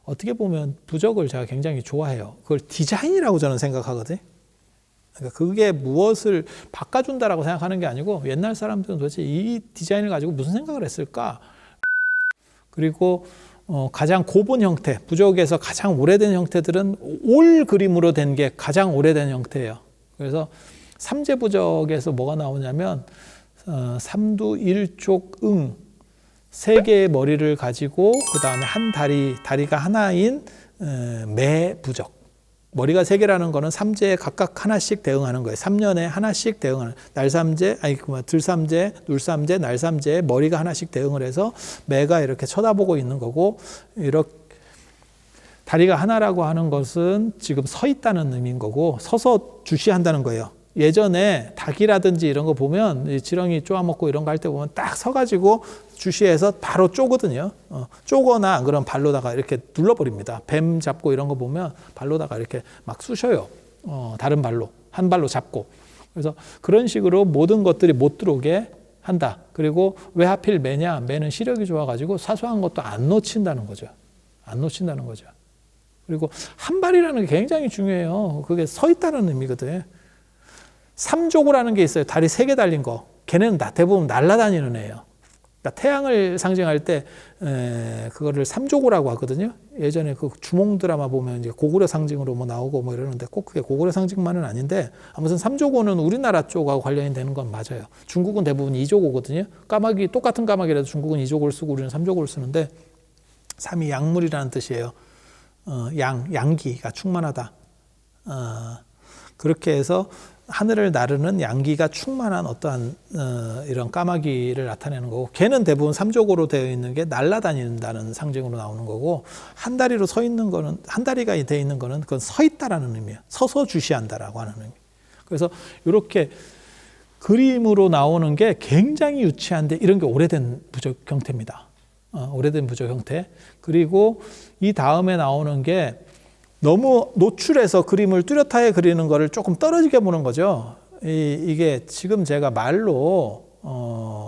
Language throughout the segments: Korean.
어떻게 보면 부적을 제가 굉장히 좋아해요. 그걸 디자인이라고 저는 생각하거든요. 그러니까 그게 무엇을 바꿔준다라고 생각하는 게 아니고 옛날 사람들은 도대체 이 디자인을 가지고 무슨 생각을 했을까? 그리고 가장 고본 형태, 부적에서 가장 오래된 형태들은 올 그림으로 된 게 가장 오래된 형태예요. 그래서 삼재 부적에서 뭐가 나오냐면 삼두 일족 응 세 개의 머리를 가지고 그 다음에 한 다리가 하나인 매 부적. 머리가 세 개라는 거는 삼재에 각각 하나씩 대응하는 거예요. 3년에 하나씩 대응하는 날삼재, 들삼재, 눌삼재, 날삼재에 머리가 하나씩 대응을 해서 매가 이렇게 쳐다보고 있는 거고, 이렇게 다리가 하나라고 하는 것은 지금 서 있다는 의미인 거고 서서 주시한다는 거예요. 예전에 닭이라든지 이런 거 보면 지렁이 쪼아먹고 이런 거 할 때 보면 딱 서가지고 주시해서 바로 쪼거든요. 쪼거나 안 그러면 발로다가 이렇게 눌러버립니다. 뱀 잡고 이런 거 보면 발로다가 이렇게 막 쑤셔요. 다른 발로, 한 발로 잡고. 그래서 그런 식으로 모든 것들이 못 들어오게 한다. 그리고 왜 하필 매냐? 매는 시력이 좋아가지고 사소한 것도 안 놓친다는 거죠. 안 놓친다는 거죠. 그리고 한 발이라는 게 굉장히 중요해요. 그게 서 있다는 의미거든. 삼조고라는 게 있어요. 다리 3개 달린 거. 걔네는 대부분 날아다니는 애예요. 그러니까 태양을 상징할 때 그거를 삼조고라고 하거든요. 예전에 그 주몽 드라마 보면 이제 고구려 상징으로 뭐 나오고 뭐 이러는데 꼭 그게 고구려 상징만은 아닌데 아무튼 삼조고는 우리나라 쪽하고 관련이 되는 건 맞아요. 중국은 대부분 이조고거든요. 까마귀 똑같은 까마귀라도 중국은 이조고를 쓰고 우리는 삼조고를 쓰는데 삼이 약물이라는 뜻이에요. 양기가 충만하다. 그렇게 해서 하늘을 나르는 양기가 충만한 어떠한 이런 까마귀를 나타내는 거고, 걔는 대부분 삼조고로 되어 있는 게 날아다닌다는 상징으로 나오는 거고, 한 다리로 서 있는 거는, 한 다리가 되어 있는 거는 그건 서 있다라는 의미예요. 서서 주시한다라고 하는 의미. 그래서 이렇게 그림으로 나오는 게 굉장히 유치한데 이런 게 오래된 부적 형태입니다. 오래된 부적 형태. 그리고 이 다음에 나오는 게 너무 노출해서 그림을 뚜렷하게 그리는 거를 조금 떨어지게 보는 거죠. 이게 지금 제가 말로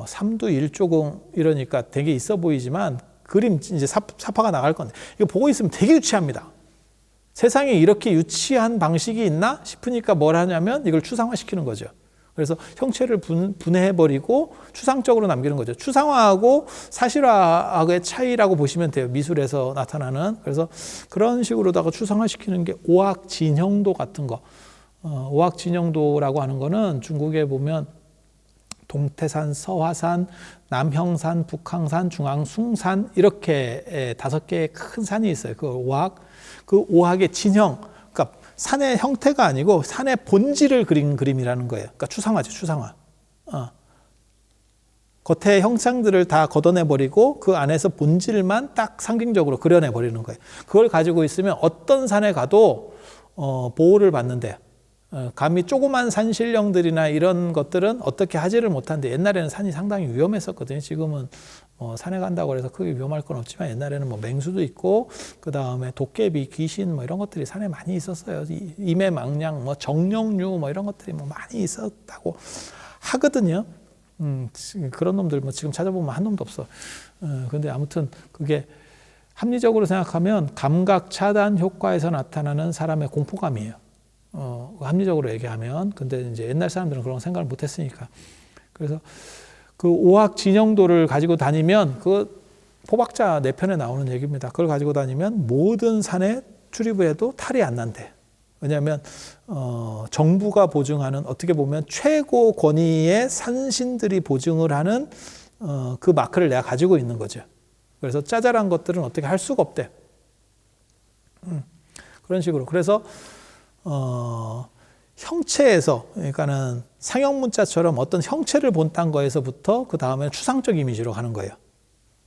삼두 일조공 이러니까 되게 있어 보이지만 그림 이제 사파가 나갈 건데 이거 보고 있으면 되게 유치합니다. 세상에 이렇게 유치한 방식이 있나 싶으니까 뭘 하냐면 이걸 추상화시키는 거죠. 그래서 형체를 분해해버리고 추상적으로 남기는 거죠. 추상화하고 사실화의 차이라고 보시면 돼요. 미술에서 나타나는. 그래서 그런 식으로다가 추상화시키는 게 오학진형도 같은 거. 오학진형도라고 하는 거는 중국에 보면 동태산, 서화산, 남형산, 북항산, 중앙숭산 이렇게 5개의 큰 산이 있어요. 그 오학. 그 오학의 진형. 그러니까 산의 형태가 아니고 산의 본질을 그린 그림이라는 거예요. 그러니까 추상화죠, 추상화. 겉의 형상들을 다 걷어내버리고 그 안에서 본질만 딱 상징적으로 그려내버리는 거예요. 그걸 가지고 있으면 어떤 산에 가도 보호를 받는데, 감히 조그만 산신령들이나 이런 것들은 어떻게 하지를 못하는데 옛날에는 산이 상당히 위험했었거든요. 지금은 산에 간다고 해서 크게 위험할 건 없지만 옛날에는 뭐 맹수도 있고 그 다음에 도깨비, 귀신 뭐 이런 것들이 산에 많이 있었어요. 임해망량, 뭐 정령류 뭐 이런 것들이 뭐 많이 있었다고 하거든요. 그런 놈들 뭐 지금 찾아보면 한 놈도 없어. 근데 아무튼 그게 합리적으로 생각하면 감각 차단 효과에서 나타나는 사람의 공포감이에요. 합리적으로 얘기하면. 근데 이제 옛날 사람들은 그런 생각을 못 했으니까. 그래서 그 오학 진형도를 가지고 다니면 그 포박자 4편에 나오는 얘기입니다. 그걸 가지고 다니면 모든 산에 출입을 해도 탈이 안 난대. 왜냐하면 정부가 보증하는 어떻게 보면 최고 권위의 산신들이 보증을 하는 그 마크를 내가 가지고 있는 거죠. 그래서 짜잘한 것들은 어떻게 할 수가 없대. 그런 식으로. 그래서 형체에서, 그러니까는 상형문자처럼 어떤 형체를 본딴 거에서부터 그 다음에 추상적 이미지로 가는 거예요.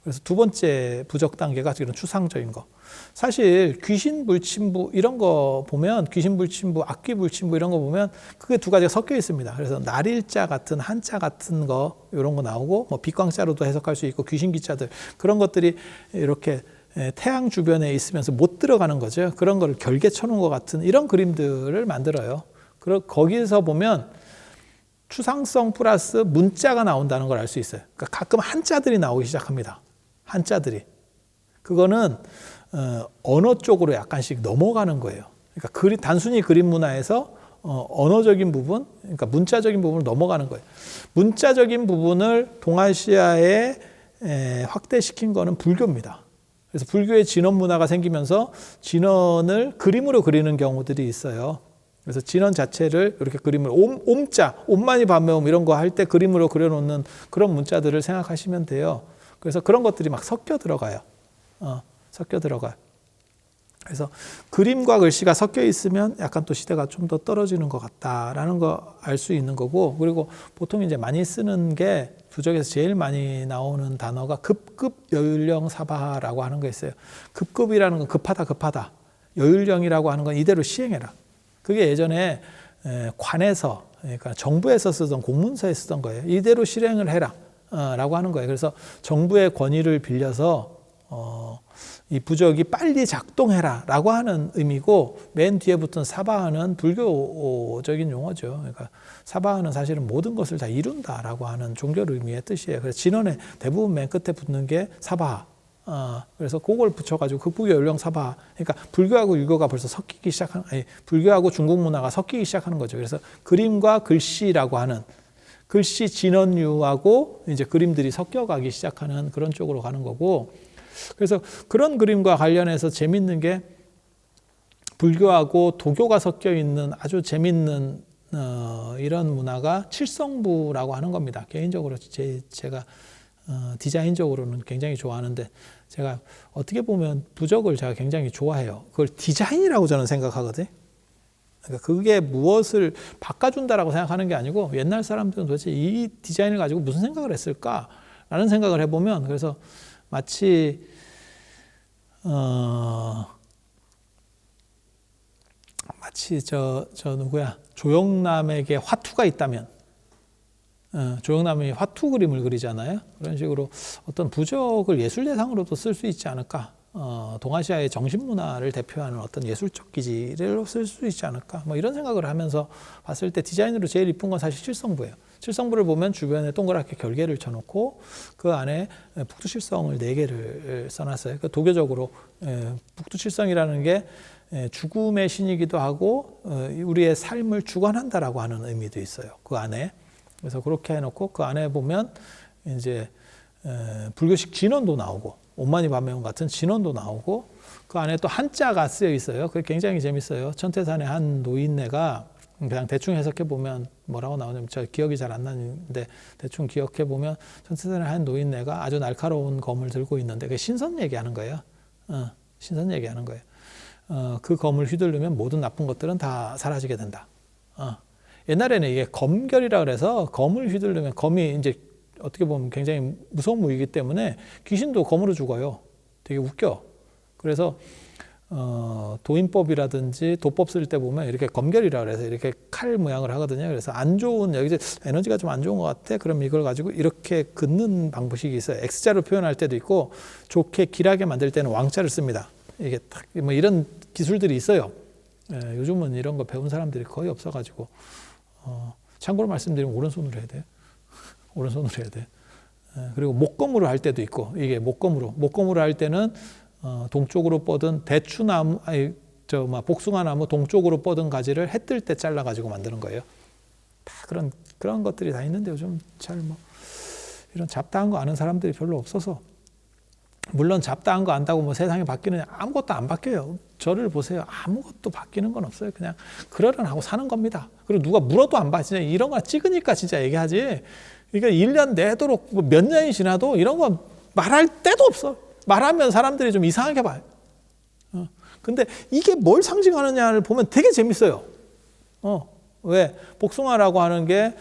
그래서 두 번째 부적 단계가 이런 추상적인 거. 사실 귀신 불침부 이런 거 보면 귀신 불침부, 악귀 불침부 이런 거 보면 그게 두 가지가 섞여 있습니다. 그래서 날일자 같은 한자 같은 거 이런 거 나오고 뭐 빛광자로도 해석할 수 있고 귀신 기자들 그런 것들이 이렇게 태양 주변에 있으면서 못 들어가는 거죠. 그런 거를 결계 쳐놓은 것 같은 이런 그림들을 만들어요. 거기서 보면 추상성 플러스 문자가 나온다는 걸 알 수 있어요. 그러니까 가끔 한자들이 나오기 시작합니다. 한자들이. 그거는 언어 쪽으로 약간씩 넘어가는 거예요. 그러니까 단순히 그림 문화에서 언어적인 부분, 그러니까 문자적인 부분을 넘어가는 거예요. 문자적인 부분을 동아시아에 확대시킨 거는 불교입니다. 그래서 불교의 진원 문화가 생기면서 진원을 그림으로 그리는 경우들이 있어요. 그래서 진원 자체를 이렇게 그림을 옴자, 옴마니 밤매옴 이런 거 할 때 그림으로 그려놓는 그런 문자들을 생각하시면 돼요. 그래서 그런 것들이 막 섞여 들어가요. 섞여 들어가요. 그래서 그림과 글씨가 섞여 있으면 약간 또 시대가 좀 더 떨어지는 것 같다라는 거 알 수 있는 거고, 그리고 보통 이제 많이 쓰는 게 부적에서 제일 많이 나오는 단어가 급급 여율령 사바라고 하는 거 있어요. 급급이라는 건 급하다. 여율령이라고 하는 건 이대로 시행해라. 그게 예전에 관에서, 그러니까 정부에서 쓰던 공문서에 쓰던 거예요. 이대로 실행을 해라 라고 하는 거예요. 그래서 정부의 권위를 빌려서 이 부적이 빨리 작동해라 라고 하는 의미고, 맨 뒤에 붙은 사바하는 불교적인 용어죠. 그러니까 사바하는 사실은 모든 것을 다 이룬다 라고 하는 종교 의미의 뜻이에요. 그래서 진원에 대부분 맨 끝에 붙는 게 사바하. 그래서 그걸 붙여가지고 극부여율령 사바하. 그러니까 불교하고 유교가 벌써 섞이기 시작하는, 불교하고 중국 문화가 섞이기 시작하는 거죠. 그래서 그림과 글씨라고 하는, 글씨 진원유하고 이제 그림들이 섞여가기 시작하는 그런 쪽으로 가는 거고, 그래서 그런 그림과 관련해서 재밌는 게 불교하고 도교가 섞여 있는 아주 재밌는 이런 문화가 칠성부라고 하는 겁니다. 개인적으로 제가 디자인적으로는 굉장히 좋아하는데, 제가 어떻게 보면 부적을 제가 굉장히 좋아해요. 그걸 디자인이라고 저는 생각하거든요. 그러니까 그게 무엇을 바꿔준다라고 생각하는 게 아니고, 옛날 사람들은 도대체 이 디자인을 가지고 무슨 생각을 했을까라는 생각을 해보면, 그래서 마치 누구야, 조영남에게 화투가 있다면, 조영남이 화투 그림을 그리잖아요. 그런 식으로 어떤 부적을 예술 대상으로도 쓸 수 있지 않을까. 동아시아의 정신문화를 대표하는 어떤 예술적 기질로 쓸 수 있지 않을까. 뭐 이런 생각을 하면서 봤을 때 디자인으로 제일 이쁜 건 사실 칠성부예요. 칠성부를 보면 주변에 동그랗게 결계를 쳐놓고 그 안에 북두칠성을 4개를 써놨어요. 그러니까 도교적으로 북두칠성이라는 게 죽음의 신이기도 하고 우리의 삶을 주관한다라고 하는 의미도 있어요. 그 안에. 그래서 그렇게 해놓고 그 안에 보면 이제 불교식 진원도 나오고, 옴마니 밤매옴 같은 진원도 나오고, 그 안에 또 한자가 쓰여 있어요. 그게 굉장히 재밌어요. 천태산의 한 노인네가, 그냥 대충 해석해 보면 뭐라고 나오냐면, 저 기억이 잘 안 나는데 대충 기억해 보면, 천태산의 한 노인네가 아주 날카로운 검을 들고 있는데, 그게 신선 얘기하는 거예요. 신선 얘기하는 거예요. 그 검을 휘두르면 모든 나쁜 것들은 다 사라지게 된다. 옛날에는 이게 검결이라 그래서 검을 휘두르면, 검이 이제 어떻게 보면 굉장히 무서운 무기이기 때문에 귀신도 검으로 죽어요. 되게 웃겨. 그래서 도인법이라든지 도법 쓸 때 보면 이렇게 검결이라 그래서 이렇게 칼 모양을 하거든요. 그래서 안 좋은, 여기 에너지가 좀 안 좋은 것 같아. 그럼 이걸 가지고 이렇게 긋는 방식이 있어요. X자로 표현할 때도 있고, 좋게 길하게 만들 때는 왕자를 씁니다. 이게 딱 뭐 이런 기술들이 있어요. 요즘은 이런 거 배운 사람들이 거의 없어가지고, 참고로 말씀드리면 오른손으로 해야 돼요. 오른손으로 해야 돼. 그리고 목검으로 할 때도 있고, 이게 목검으로 할 때는 동쪽으로 뻗은 대추나무, 복숭아나무 동쪽으로 뻗은 가지를 해 뜰 때 잘라가지고 만드는 거예요. 다 그런 것들이 다 있는데, 요즘 잘 이런 잡다한 거 아는 사람들이 별로 없어서. 물론 잡다한 거 안다고 뭐 세상이 바뀌느냐, 아무것도 안 바뀌어요. 저를 보세요. 아무것도 바뀌는 건 없어요. 그냥 그러려니 하고 사는 겁니다. 그리고 누가 물어도 안 봐. 진짜 이런 거 찍으니까 진짜 얘기하지. 그러니까 1년 내도록 몇 년이 지나도 이런 거 말할 때도 없어. 말하면 사람들이 좀 이상하게 봐요. 근데 이게 뭘 상징하느냐를 보면 되게 재밌어요. 왜? 복숭아라고 하는 게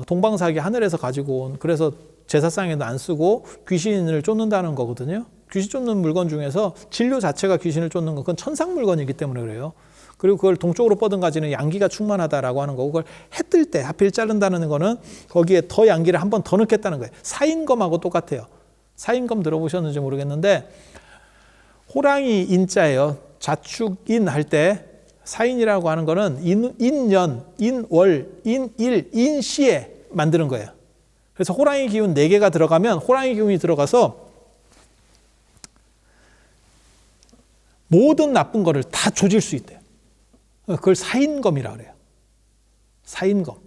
동방사기 하늘에서 가지고 온, 그래서 제사상에도 안 쓰고 귀신을 쫓는다는 거거든요. 귀신 쫓는 물건 중에서 진료 자체가 귀신을 쫓는 건, 그건 천상 물건이기 때문에 그래요. 그리고 그걸 동쪽으로 뻗은 가지는 양기가 충만하다라고 하는 거고, 그걸 해 뜰 때 하필 자른다는 거는 거기에 더 양기를 한 번 더 넣겠다는 거예요. 사인검하고 똑같아요. 사인검 들어보셨는지 모르겠는데, 호랑이 인자예요. 자축인 할 때 사인이라고 하는 거는 인년, 인월, 인일, 인시에 만드는 거예요. 그래서 호랑이 기운 4개가 들어가면, 호랑이 기운이 들어가서 모든 나쁜 거를 다 조질 수 있대요. 그걸 사인검이라 그래요. 사인검.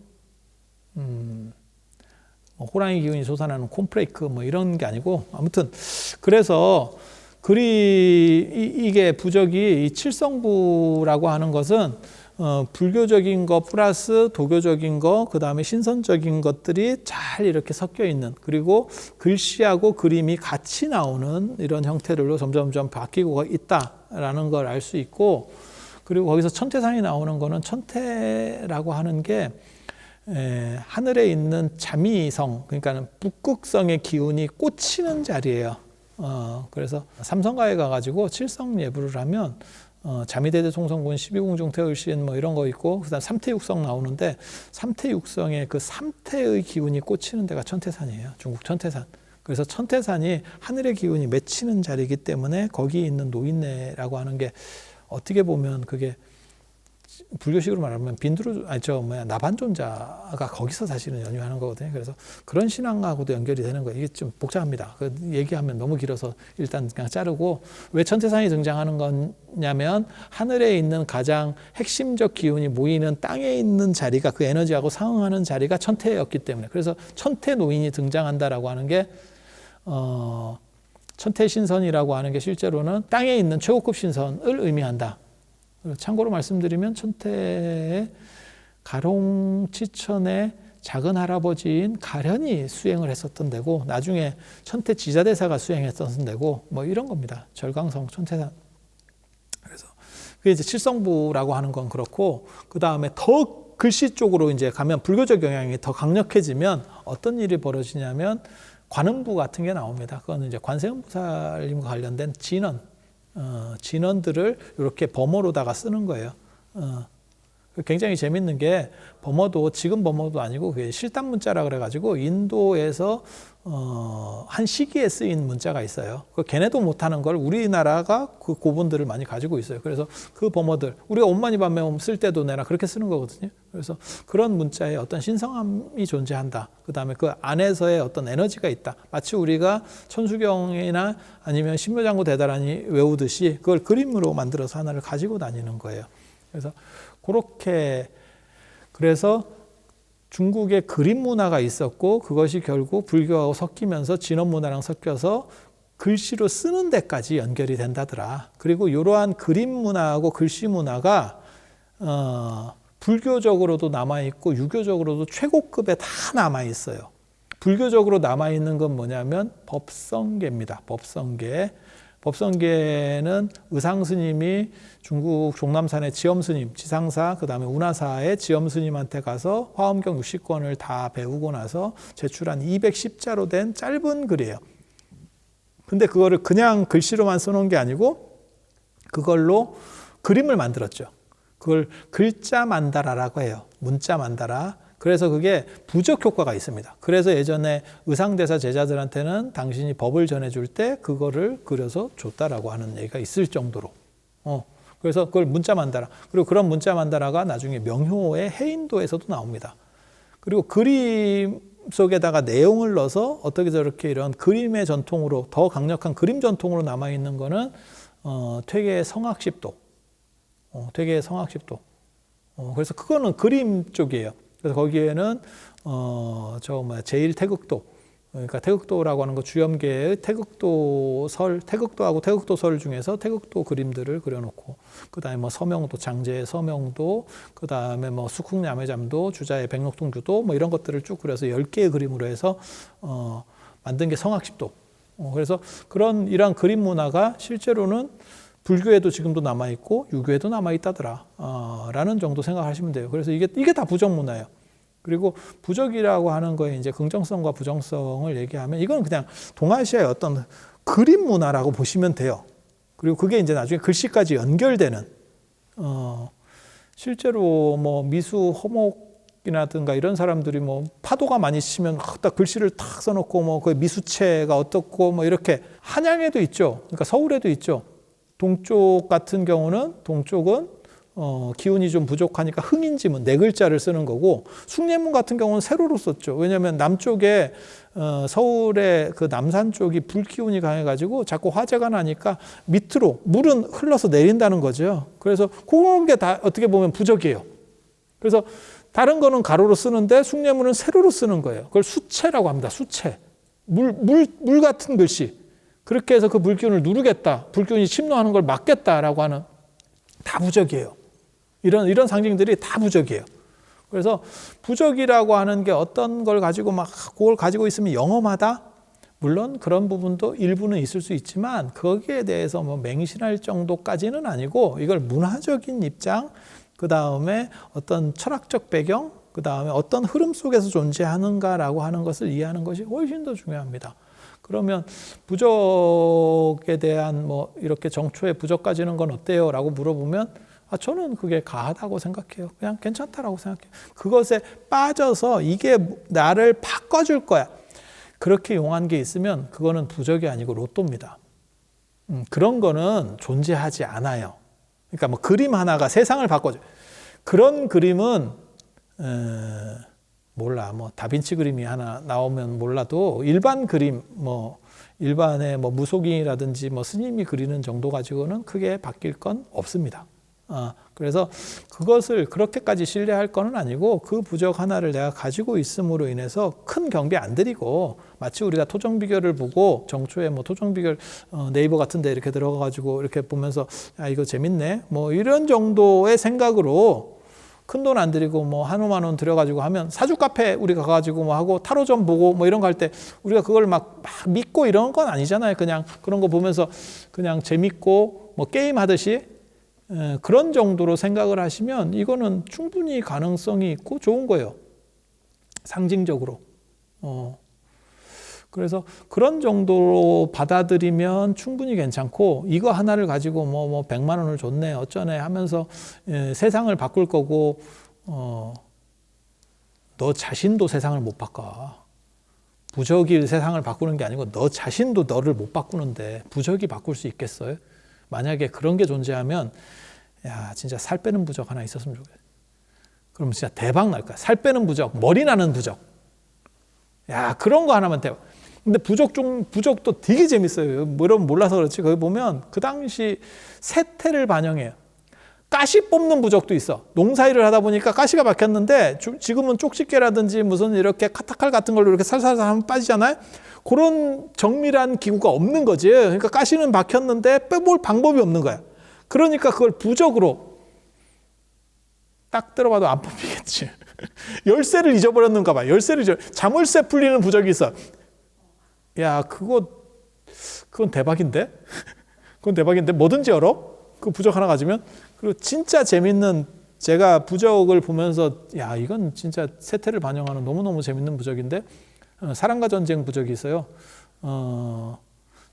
호랑이 기운이 솟아나는 콘프레이크 뭐 이런 게 아니고, 아무튼 그래서 이게 부적이 이 칠성부라고 하는 것은 불교적인 거 플러스 도교적인 거, 그 다음에 신선적인 것들이 잘 이렇게 섞여 있는, 그리고 글씨하고 그림이 같이 나오는 이런 형태들로 점점 바뀌고 있다라는 걸 알 수 있고, 그리고 거기서 천태산이 나오는 거는, 천태라고 하는 게 하늘에 있는 자미성, 그러니까 북극성의 기운이 꽂히는 자리예요. 그래서 삼성가에 가가지고 칠성 예불을 하면 자미대대 송성군 12궁중 태을신 뭐 이런 거 있고, 그다음 삼태육성 나오는데, 삼태육성의 그 삼태의 기운이 꽂히는 데가 천태산이에요. 중국 천태산. 그래서 천태산이 하늘의 기운이 맺히는 자리이기 때문에 거기 있는 노인네라고 하는 게 어떻게 보면 그게 불교식으로 말하면 나반존자가 거기서 사실은 연유하는 거거든요. 그래서 그런 신앙하고도 연결이 되는 거예요. 이게 좀 복잡합니다. 그 얘기하면 너무 길어서 일단 그냥 자르고, 왜 천태산이 등장하는 거냐면, 하늘에 있는 가장 핵심적 기운이 모이는 땅에 있는 자리가, 그 에너지하고 상응하는 자리가 천태였기 때문에, 그래서 천태 노인이 등장한다라고 하는 게 천태 신선이라고 하는 게 실제로는 땅에 있는 최고급 신선을 의미한다. 참고로 말씀드리면, 천태의 가롱치천의 작은 할아버지인 가련이 수행을 했었던 데고, 나중에 천태 지자대사가 수행했었던 데고, 뭐 이런 겁니다. 절강성 천태산. 그래서 그게 이제 칠성부라고 하는 건 그렇고, 그 다음에 더 글씨 쪽으로 이제 가면, 불교적 영향이 더 강력해지면 어떤 일이 벌어지냐면, 관음부 같은 게 나옵니다. 그거는 이제 관세음보살님과 관련된 진언들을 이렇게 범어로다가 쓰는 거예요. 굉장히 재밌는 게, 범어도 지금 범어도 아니고 그게 실단 문자라 그래가지고 인도에서 한 시기에 쓰인 문자가 있어요. 걔네도 못하는 걸 우리나라가 그 고분들을 많이 가지고 있어요. 그래서 그 범어들, 우리가 옷만이 밤에 쓸 때도 내나 그렇게 쓰는 거거든요. 그래서 그런 문자에 어떤 신성함이 존재한다. 그 다음에 그 안에서의 어떤 에너지가 있다. 마치 우리가 천수경이나 아니면 신묘장구 대다라니 외우듯이 그걸 그림으로 만들어서 하나를 가지고 다니는 거예요. 그래서 그렇게, 그래서 중국에 그림 문화가 있었고, 그것이 결국 불교하고 섞이면서 진원 문화랑 섞여서 글씨로 쓰는 데까지 연결이 된다더라. 그리고 이러한 그림 문화하고 글씨 문화가 불교적으로도 남아있고 유교적으로도 최고급에 다 남아있어요. 불교적으로 남아있는 건 뭐냐면 법성계입니다. 법성계. 법성계는 의상스님이 중국 종남산의 지엄스님, 지상사, 그 다음에 운하사의 지엄스님한테 가서 화엄경 60권을 다 배우고 나서 제출한 210자로 된 짧은 글이에요. 근데 그거를 그냥 글씨로만 써놓은 게 아니고 그걸로 그림을 만들었죠. 그걸 글자 만다라라고 해요. 문자 만다라. 그래서 그게 부적 효과가 있습니다. 그래서 예전에 의상대사 제자들한테는 당신이 법을 전해줄 때 그거를 그려서 줬다라고 하는 얘기가 있을 정도로. 그래서 그걸 문자 만다라. 그리고 그런 문자 만다라가 나중에 명효의 해인도에서도 나옵니다. 그리고 그림 속에다가 내용을 넣어서 어떻게 저렇게 이런 그림의 전통으로, 더 강력한 그림 전통으로 남아있는 거는 퇴계의 성학십도. 퇴계의 성학십도. 그래서 그거는 그림 쪽이에요. 그래서 거기에는 제1태극도, 그러니까 태극도라고 하는 거, 주염계의 태극도설, 태극도하고 태극도설 중에서 태극도 그림들을 그려놓고, 그 다음에 뭐 서명도, 장제의 서명도, 그 다음에 뭐 수쿵야매잠도, 주자의 백록동주도, 뭐 이런 것들을 쭉 그려서 10개의 그림으로 해서 만든 게 성학십도. 그래서 이러한 그림 문화가 실제로는 불교에도 지금도 남아있고 유교에도 남아있다더라 라는 정도 생각하시면 돼요. 그래서 이게 다 부적 문화예요. 그리고 부적이라고 하는 거에 이제 긍정성과 부정성을 얘기하면, 이건 그냥 동아시아의 어떤 그림 문화라고 보시면 돼요. 그리고 그게 이제 나중에 글씨까지 연결되는, 실제로 뭐 미수 허목이라든가 이런 사람들이 뭐 파도가 많이 치면 딱 글씨를 탁 써놓고, 뭐 그 미수체가 어떻고 뭐 이렇게, 한양에도 있죠. 그러니까 서울에도 있죠. 동쪽 같은 경우는, 동쪽은 기운이 좀 부족하니까 흥인지문 네 글자를 쓰는 거고, 숭례문 같은 경우는 세로로 썼죠. 왜냐하면 남쪽에 서울의 그 남산 쪽이 불 기운이 강해가지고 자꾸 화재가 나니까 밑으로 물은 흘러서 내린다는 거죠. 그래서 그런 게 다 어떻게 보면 부적이에요. 그래서 다른 거는 가로로 쓰는데 숭례문은 세로로 쓰는 거예요. 그걸 수채라고 합니다. 수채. 물 같은 글씨. 그렇게 해서 그 불기운을 누르겠다. 불기운이 침노하는 걸 막겠다라고 하는, 다 부적이에요. 이런 상징들이 다 부적이에요. 그래서 부적이라고 하는 게 어떤 걸 가지고 막 그걸 가지고 있으면 영험하다? 물론 그런 부분도 일부는 있을 수 있지만 거기에 대해서 뭐 맹신할 정도까지는 아니고, 이걸 문화적인 입장, 그 다음에 어떤 철학적 배경, 그 다음에 어떤 흐름 속에서 존재하는가라고 하는 것을 이해하는 것이 훨씬 더 중요합니다. 그러면 부적에 대한 뭐 이렇게 정초에 부적 가지는 건 어때요? 라고 물어보면 저는 그게 가하다고 생각해요. 그냥 괜찮다라고 생각해요. 그것에 빠져서 이게 나를 바꿔줄 거야, 그렇게 용한 게 있으면 그거는 부적이 아니고 로또입니다. 그런 거는 존재하지 않아요. 그러니까 뭐 그림 하나가 세상을 바꿔줘, 그런 그림은 몰라. 뭐 다빈치 그림이 하나 나오면 몰라도 일반 그림, 뭐 일반의 뭐 무속인이라든지 뭐 스님이 그리는 정도 가지고는 크게 바뀔 건 없습니다. 그래서 그것을 그렇게까지 신뢰할 건 아니고, 그 부적 하나를 내가 가지고 있음으로 인해서 큰 경배 안 드리고, 마치 우리가 토정비결을 보고 정초에 뭐 토정비결 네이버 같은 데 이렇게 들어가 가지고 이렇게 보면서 이거 재밌네 뭐 이런 정도의 생각으로 큰 돈 안 들이고 뭐 한오만 원 들여가지고 하면, 사주 카페 우리가 가가지고 뭐 하고 타로점 보고 뭐 이런 거 할 때 우리가 그걸 막 믿고 이런 건 아니잖아요. 그냥 그런 거 보면서 그냥 재밌고 뭐 게임 하듯이 그런 정도로 생각을 하시면 이거는 충분히 가능성이 있고 좋은 거예요. 상징적으로. 그래서 그런 정도로 받아들이면 충분히 괜찮고, 이거 하나를 가지고 뭐 100만 원을 줬네 어쩌네 하면서 세상을 바꿀 거고, 너 자신도 세상을 못 바꿔. 부적이 세상을 바꾸는 게 아니고 너 자신도 너를 못 바꾸는데 부적이 바꿀 수 있겠어요? 만약에 그런 게 존재하면 야 진짜 살 빼는 부적 하나 있었으면 좋겠어요. 그럼 진짜 대박 날 거야. 살 빼는 부적, 머리 나는 부적. 야 그런 거 하나만 대박. 근데 부적도 되게 재밌어요. 뭐 여러분 몰라서 그렇지, 거기 보면 그 당시 세태를 반영해요. 가시 뽑는 부적도 있어. 농사일을 하다 보니까 가시가 박혔는데, 지금은 쪽집게라든지 무슨 이렇게 카타칼 같은 걸로 이렇게 살살살 하면 빠지잖아요. 그런 정밀한 기구가 없는 거지. 그러니까 가시는 박혔는데 빼볼 방법이 없는 거야. 그러니까 그걸 부적으로 딱 들어봐도 안 뽑히겠지. 열쇠를 잊어버렸는가 봐. 자물쇠 풀리는 부적이 있어. 야, 그건 대박인데? 그건 대박인데? 뭐든지 열어? 그 부적 하나 가지면? 그리고 진짜 재밌는, 제가 부적을 보면서, 야, 이건 진짜 세태를 반영하는 너무너무 재밌는 부적인데, 사랑과 전쟁 부적이 있어요.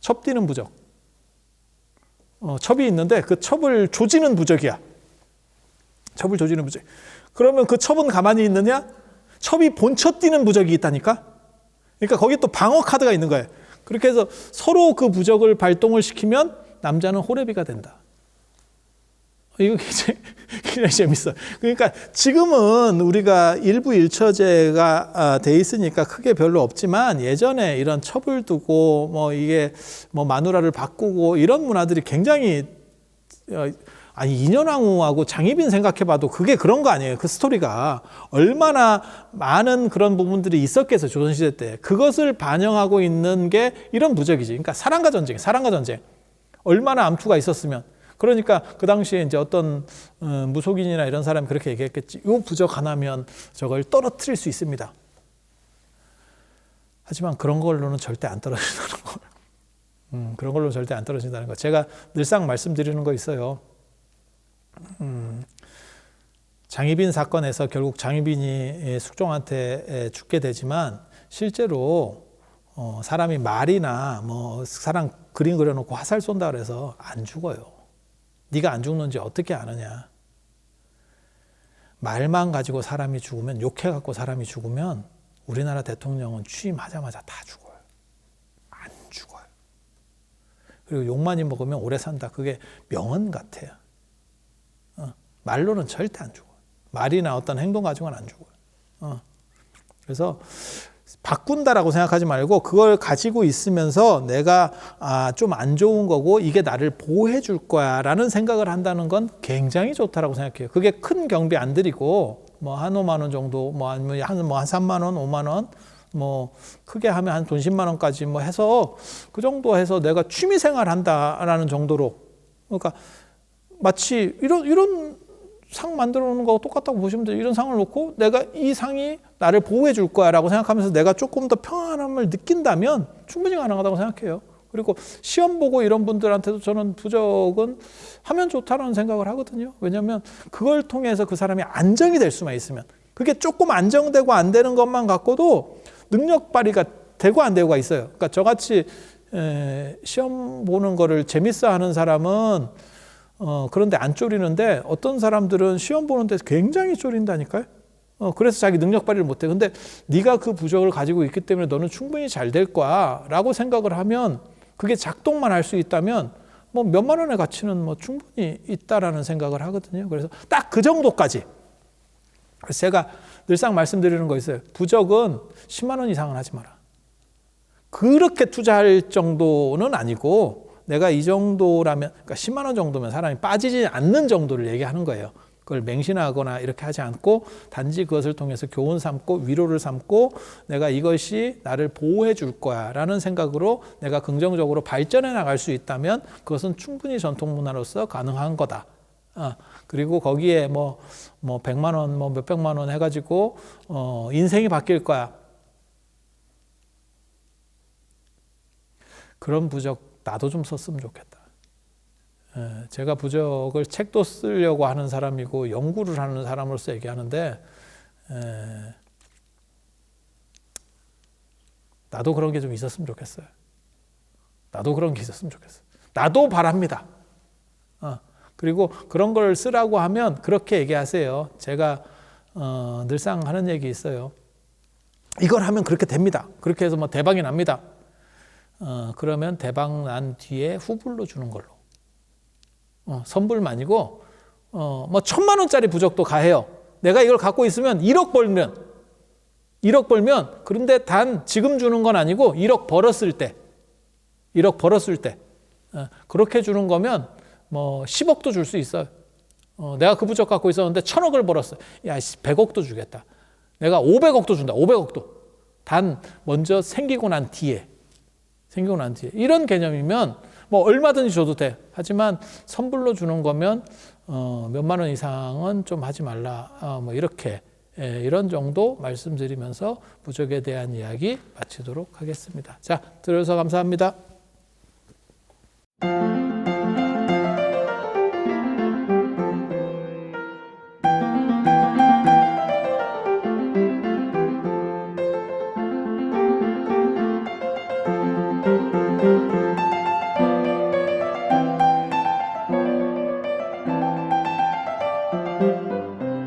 첩 뛰는 부적. 첩이 있는데, 그 첩을 조지는 부적이야. 첩을 조지는 부적. 그러면 그 첩은 가만히 있느냐? 첩이 본쳐 뛰는 부적이 있다니까? 그러니까 거기 또 방어 카드가 있는 거예요. 그렇게 해서 서로 그 부적을 발동을 시키면 남자는 호레비가 된다. 이거 굉장히 재밌어요. 그러니까 지금은 우리가 일부 일처제가 돼 있으니까 크게 별로 없지만, 예전에 이런 첩을 두고 뭐 이게 뭐 마누라를 바꾸고 이런 문화들이 굉장히, 아니 인현왕후하고 장희빈 생각해봐도 그게 그런 거 아니에요. 그 스토리가 얼마나 많은 그런 부분들이 있었겠어요. 조선시대 때. 그것을 반영하고 있는 게 이런 부적이지. 그러니까 사랑과 전쟁. 얼마나 암투가 있었으면. 그러니까 그 당시에 이제 어떤 무속인이나 이런 사람이 그렇게 얘기했겠지. 이 부적 하나면 저걸 떨어뜨릴 수 있습니다. 하지만 그런 걸로는 절대 안 떨어진다는 걸. 그런 걸로는 절대 안 떨어진다는 거. 제가 늘상 말씀드리는 거 있어요. 장희빈 사건에서 결국 장희빈이 숙종한테 죽게 되지만, 실제로 사람이 말이나 뭐 사람 그림 그려놓고 화살 쏜다 그래서 안 죽어요. 네가 안 죽는지 어떻게 아느냐. 말만 가지고 사람이 죽으면, 욕해갖고 사람이 죽으면 우리나라 대통령은 취임하자마자 다 죽어요. 안 죽어요. 그리고 욕 많이 먹으면 오래 산다. 그게 명언 같아요. 말로는 절대 안 죽어요. 말이나 어떤 행동 가지고는 안 죽어요. 그래서 바꾼다라고 생각하지 말고 그걸 가지고 있으면서 내가 좀 안 좋은 거고 이게 나를 보호해 줄 거야 라는 생각을 한다는 건 굉장히 좋다라고 생각해요. 그게 큰 경비 안 들이고 뭐 한 5만 원 정도 뭐 아니면 한 3만 원, 5만 원 뭐 크게 하면 한 돈 10만 원까지 뭐 해서 그 정도 해서 내가 취미 생활 한다라는 정도로, 그러니까 마치 이런 상 만들어 놓는 거하고 똑같다고 보시면 돼요. 이런 상을 놓고 내가 이 상이 나를 보호해 줄 거야 라고 생각하면서 내가 조금 더 평안함을 느낀다면 충분히 가능하다고 생각해요. 그리고 시험 보고 이런 분들한테도 저는 부적은 하면 좋다는 생각을 하거든요. 왜냐하면 그걸 통해서 그 사람이 안정이 될 수만 있으면, 그게 조금 안정되고 안 되는 것만 갖고도 능력 발휘가 되고 안 되고가 있어요. 그러니까 저같이 시험 보는 거를 재밌어 하는 사람은 그런데 안 쫄이는데 어떤 사람들은 시험 보는 데 굉장히 쫄인다니까요. 그래서 자기 능력 발휘를 못해. 근데 네가 그 부적을 가지고 있기 때문에 너는 충분히 잘 될 거야 라고 생각을 하면, 그게 작동만 할 수 있다면 뭐 몇만 원의 가치는 뭐 충분히 있다라는 생각을 하거든요. 그래서 딱 그 정도까지. 그래서 제가 늘상 말씀드리는 거 있어요. 부적은 10만 원 이상은 하지 마라. 그렇게 투자할 정도는 아니고 내가 이 정도라면, 그러니까 10만 원 정도면 사람이 빠지지 않는 정도를 얘기하는 거예요. 그걸 맹신하거나 이렇게 하지 않고 단지 그것을 통해서 교훈 삼고 위로를 삼고 내가 이것이 나를 보호해 줄 거야 라는 생각으로 내가 긍정적으로 발전해 나갈 수 있다면 그것은 충분히 전통문화로서 가능한 거다. 그리고 거기에 뭐 100만 원, 뭐 몇백만 원 해가지고 인생이 바뀔 거야. 그런 부적 나도 좀 썼으면 좋겠다. 제가 부적을 책도 쓰려고 하는 사람이고 연구를 하는 사람으로서 얘기하는데 나도 그런 게 좀 있었으면 좋겠어요. 나도 그런 게 있었으면 좋겠어요. 나도 바랍니다. 그리고 그런 걸 쓰라고 하면 그렇게 얘기하세요. 제가 늘상 하는 얘기 있어요. 이걸 하면 그렇게 됩니다. 그렇게 해서 뭐 대박이 납니다. 그러면 대박 난 뒤에 후불로 주는 걸로. 선불만이고 뭐 1,000만 원짜리 부적도 가해요. 내가 이걸 갖고 있으면 1억 벌면 그런데 단 지금 주는 건 아니고 1억 벌었을 때 그렇게 주는 거면 뭐 10억도 줄 수 있어요. 내가 그 부적 갖고 있었는데 1,000억을 벌었어. 야, 100억도 주겠다. 내가 500억도 준다. 500억도. 단 먼저 생기고 난 뒤에. 이런 개념이면 뭐 얼마든지 줘도 돼. 하지만 선불로 주는 거면 몇만 원 이상은 좀 하지 말라. 뭐 이렇게 이런 정도 말씀드리면서 부적에 대한 이야기 마치도록 하겠습니다. 자, 들어주셔서 감사합니다.